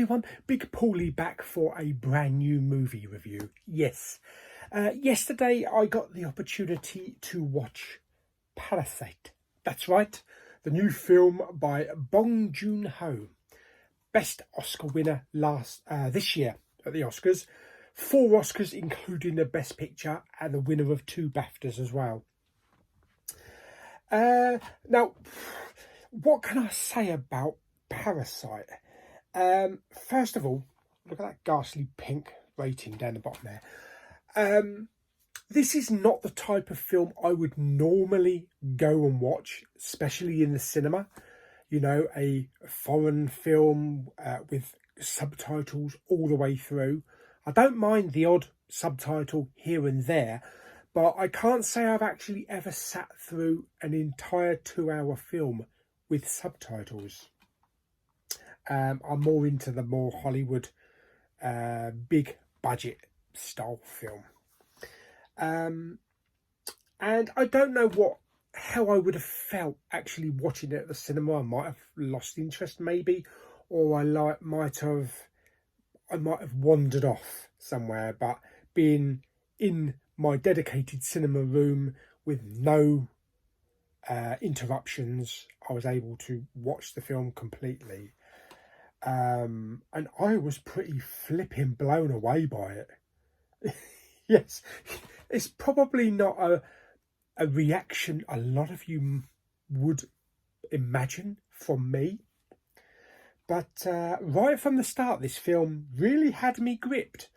everyone, Big Paulie back for a brand new movie review. Yes, yesterday I got the opportunity to watch Parasite. That's right, the new film by Bong Joon-ho, best Oscar winner this year at the Oscars. 4 Oscars, including the Best Picture, and the winner of 2 BAFTAs as well. Now, what can I say about Parasite? First of all, look at that ghastly pink rating down the bottom there. This is not the type of film I would normally go and watch, especially in the cinema. You know, a foreign film with subtitles all the way through. I don't mind the odd subtitle here and there, but I can't say I've actually ever sat through an entire 2-hour film with subtitles. I'm more into the more Hollywood, big budget style film. And I don't know how I would have felt actually watching it at the cinema. I might have lost interest maybe, or I might have wandered off somewhere, but being in my dedicated cinema room with no interruptions, I was able to watch the film completely. And I was pretty flipping blown away by it. Yes, it's probably not a reaction a lot of you would imagine from me. But right from the start, this film really had me gripped.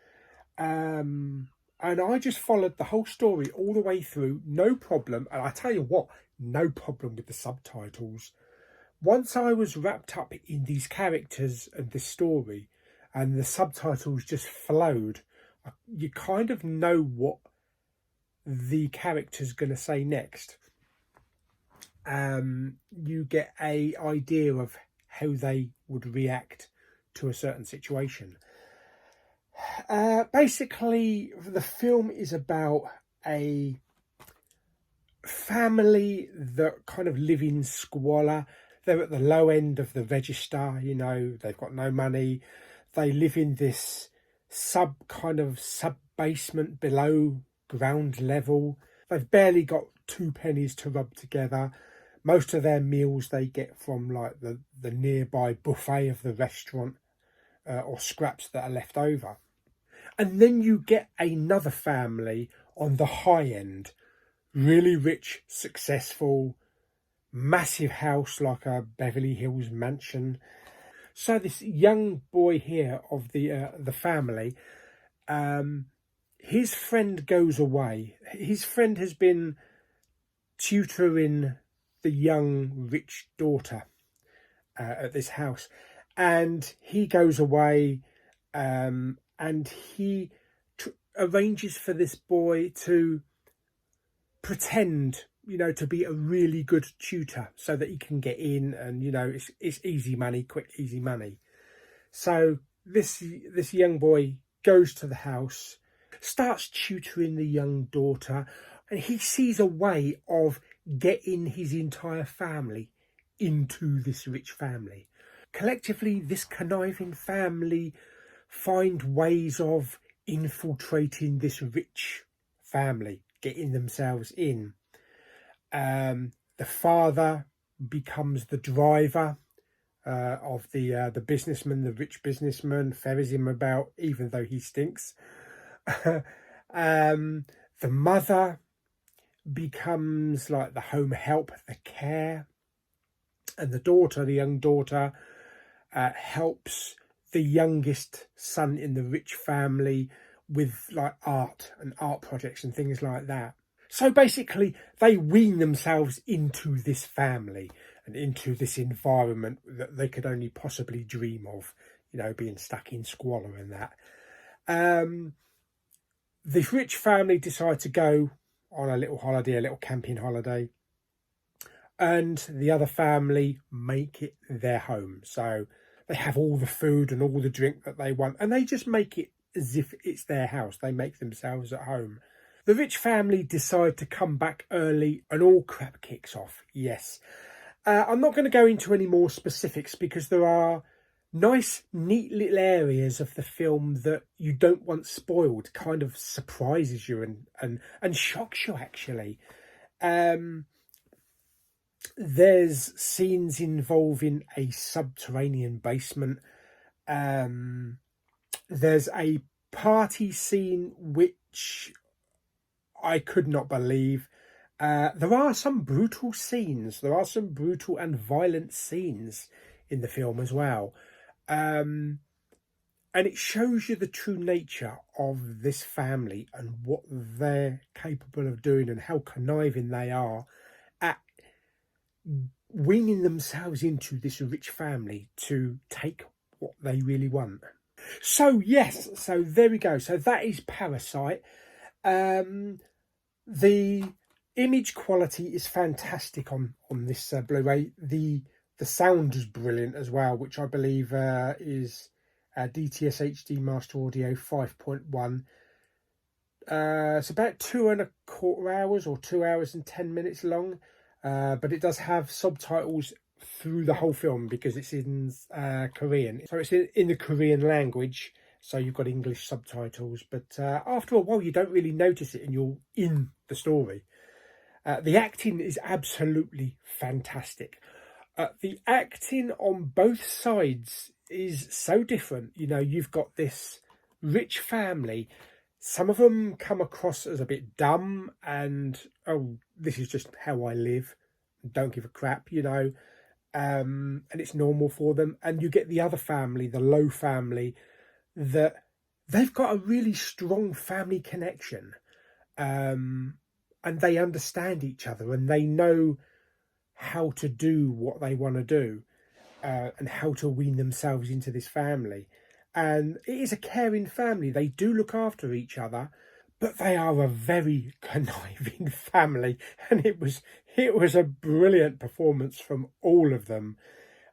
And I just followed the whole story all the way through, no problem. And I tell you what, no problem with the subtitles. Once I was wrapped up in these characters and this story, and the subtitles just flowed, you kind of know what the character's going to say next. You get an idea of how they would react to a certain situation. Basically, the film is about a family that kind of live in squalor. They're at the low end of the register, you know, they've got no money. They live in this sub basement below ground level. They've barely got 2 pennies to rub together. Most of their meals they get from like the nearby buffet of the restaurant, or scraps that are left over. And then you get another family on the high end, really rich, successful, massive house like a Beverly Hills mansion. So this young boy here of the family, his friend goes away. His friend has been tutoring the young rich daughter at this house, and he goes away, and he arranges for this boy to pretend, you know, to be a really good tutor so that he can get in, and you know, it's easy money, quick easy money. So this young boy goes to the house, starts tutoring the young daughter, and he sees a way of getting his entire family into this rich family. Collectively, this conniving family find ways of infiltrating this rich family, getting themselves in. The father becomes the driver of the businessman, the rich businessman, ferries him about even though he stinks. The mother becomes like the home help, the care, and the daughter, the young daughter, helps the youngest son in the rich family with like art and art projects and things like that. So basically they wean themselves into this family and into this environment that they could only possibly dream of, you know, being stuck in squalor and that. The rich family decide to go on a little holiday, a little camping holiday, and the other family make it their home. So they have all the food and all the drink that they want, and they just make it as if it's their house. They make themselves at home. The rich family decide to come back early and all crap kicks off. Yes. I'm not going to go into any more specifics because there are nice, neat little areas of the film that you don't want spoiled, kind of surprises you and shocks you, actually. There's scenes involving a subterranean basement. There's a party scene which I could not believe. There are some brutal scenes. There are some brutal and violent scenes in the film as well. And it shows you the true nature of this family and what they're capable of doing and how conniving they are at weaning themselves into this rich family to take what they really want. So yes, so there we go. So that is Parasite. The image quality is fantastic on this Blu-ray. The sound is brilliant as well, which I believe is DTS HD Master Audio 5.1. It's about 2.25 hours or 2 hours and 10 minutes long, but it does have subtitles through the whole film because it's in Korean. So it's in the Korean language, so you've got English subtitles, but after a while you don't really notice it and you're in the story. The acting is absolutely fantastic. The acting on both sides is so different. You know, you've got this rich family. Some of them come across as a bit dumb and, oh, this is just how I live. Don't give a crap, you know. And it's normal for them. And you get the other family, the Low family, that they've got a really strong family connection. And they understand each other and they know how to do what they want to do and how to wean themselves into this family. And it is a caring family. They do look after each other, but they are a very conniving family. And it was a brilliant performance from all of them,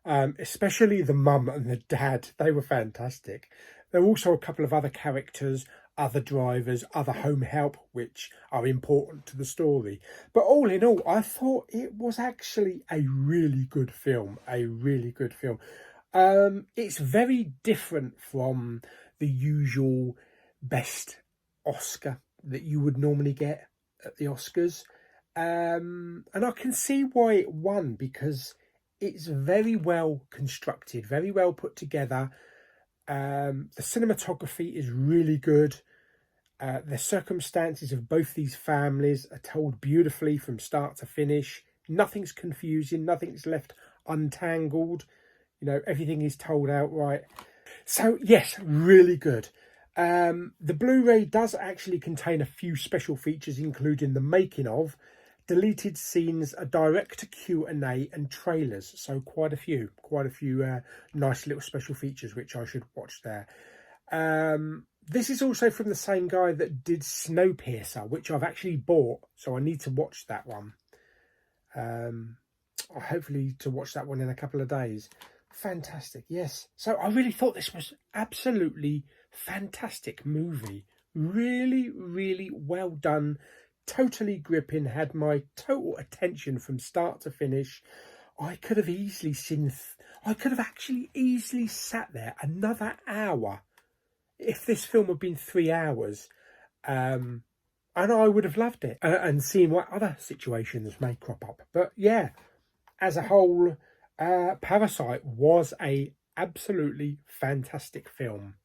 especially the mum and the dad. They were fantastic. There were also a couple of other characters, other drivers, other home help, which are important to the story. But all in all, I thought it was actually a really good film, It's very different from the usual best Oscar that you would normally get at the Oscars. And I can see why it won, because it's very well constructed, very well put together. The cinematography is really good. The circumstances of both these families are told beautifully from start to finish. Nothing's confusing, nothing's left untangled. You know, everything is told outright. So yes, really good. The Blu-ray does actually contain a few special features, including the making of, deleted scenes, a direct Q&A and trailers. So quite a few nice little special features, which I should watch there. This is also from the same guy that did Snowpiercer, which I've actually bought, so I need to watch that one. Hopefully to watch that one in a couple of days. Fantastic, yes. So I really thought this was absolutely fantastic movie. Really, really well done. Totally gripping, had my total attention from start to finish. I could have actually easily sat there another hour if this film had been 3 hours, and I would have loved it and seen what other situations may crop up. But yeah, as a whole, Parasite was a absolutely fantastic film.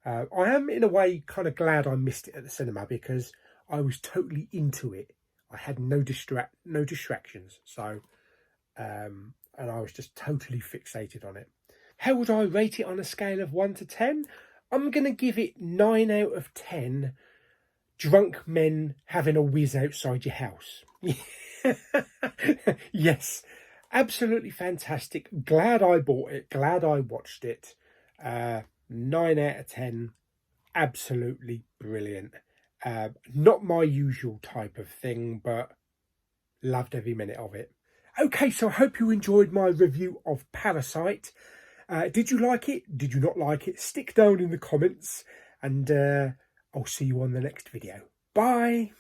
I am in a way kind of glad I missed it at the cinema, because I was totally into it. I had no distractions. So, and I was just totally fixated on it. How would I rate it on a scale of 1 to 10? I'm going to give it 9 out of 10 drunk men having a whiz outside your house. Yes, absolutely fantastic. Glad I bought it. Glad I watched it. 9 out of 10. Absolutely brilliant. Not my usual type of thing, but loved every minute of it. Okay, so I hope you enjoyed my review of Parasite. Did you like it? Did you not like it? Stick down in the comments, and I'll see you on the next video. Bye!